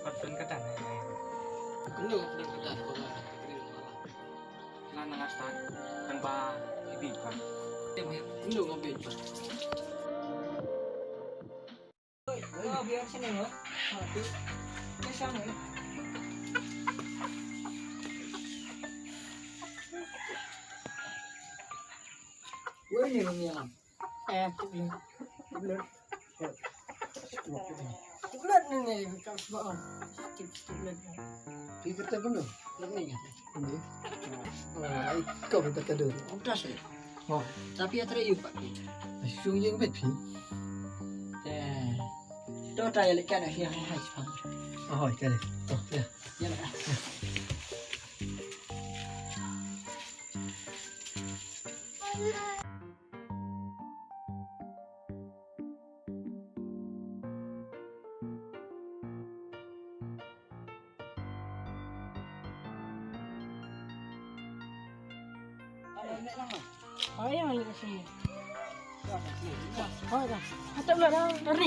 Padahal kedan ya. Kuno dan kedan koma kiri malah. Lana ngastan tanpa ibikan. Kuno ngobin. Oh, biar sini loh. Satu. Ini sama ya. Gue ini menyelam. Belum. Belum. Belum ini kalau semua. Belum. Kita kuno. Lebih kan? Ini. Oh, kau berkata dulu. Udah sih. Oh, Tapi ya teriuk Pak. sung yang bet pi. Đó trai lại cái này hay hay không? Oh, cái này. Oh, ya. Dạ là. Ay, ay, sini. Thôi rồi, tập lại đâu, đi.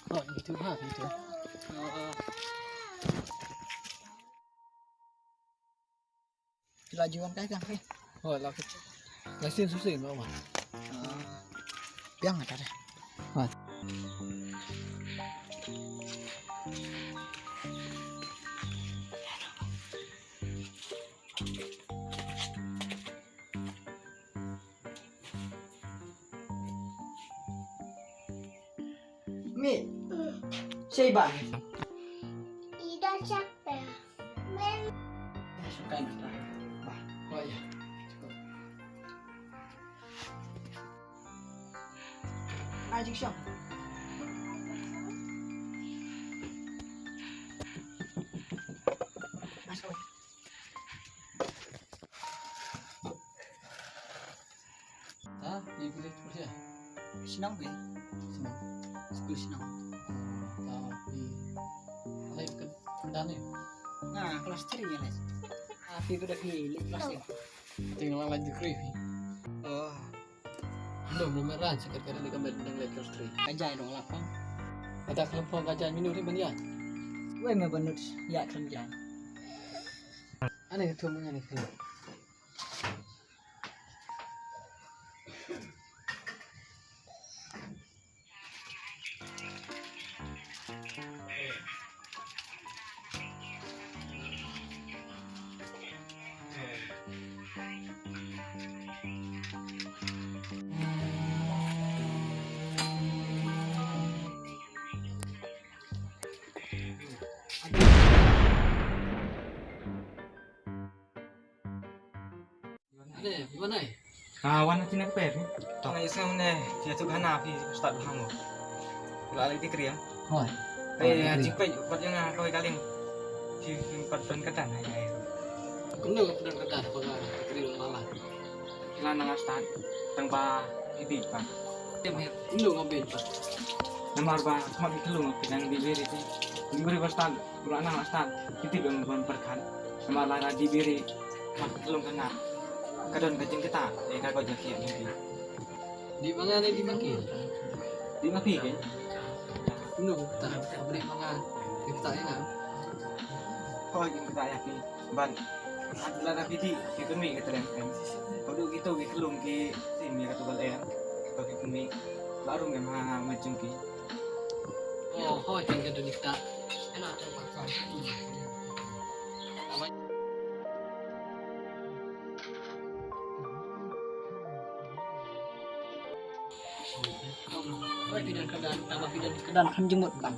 Oh, itu ha, itu. Lajuan cái kan. Oh, là xin susu nó mà. Biang ada deh. Mi, say bạn. Ida capek. Suka ini. Oh, ya. Magic shop. Masuk. Ah, dipilih terus ya. Senang gue. Senang. Sepuluh senang. Tapi lain kan kendane. Nah, kelas 3 ya, Les. Afi udah pilih kelas ya. Tinggal lanjut krivi. Oh, Belum merah sekat kada di kamar tentang lecture 3. kajai dong lapang. Ada kelompok kajian minum di mana? Gue mau benut ya kerja. Aneh itu mengenai kelompok. Aneh, gimana ya? Kawan aja nak pet. Tong ay sang ne, dia tu kan api start hango. Lalai di kriam. Oh, Anjing pe buat yang kau kaling. Di padahal kedan ya. kuno dan kedan koma kiri malah. Lana ngastan tanpa ibikan. Kuno ngobin. Nomor ba mak dikelung pinang diberi sih. Diberi pastan, bulan anak pastan. Kita bangun perkan. Nomor lana diberi mak kelung kena. Kadon kacing kita, kau jadi nanti. Di mana nih di mana? Di ngapi kan? Kuno, tak beri mana? Kita ya nggak? Kau yang kita yakin ban. Adalah tapi di kami kita kan. Kalau gitu kita kelung ke sini kata bal air. Kau kami baru memang macam ki. Oh, tinggal di kita. Enak terpaksa. Gue tidak kedan, tambah tidak kedan kan jemut bang.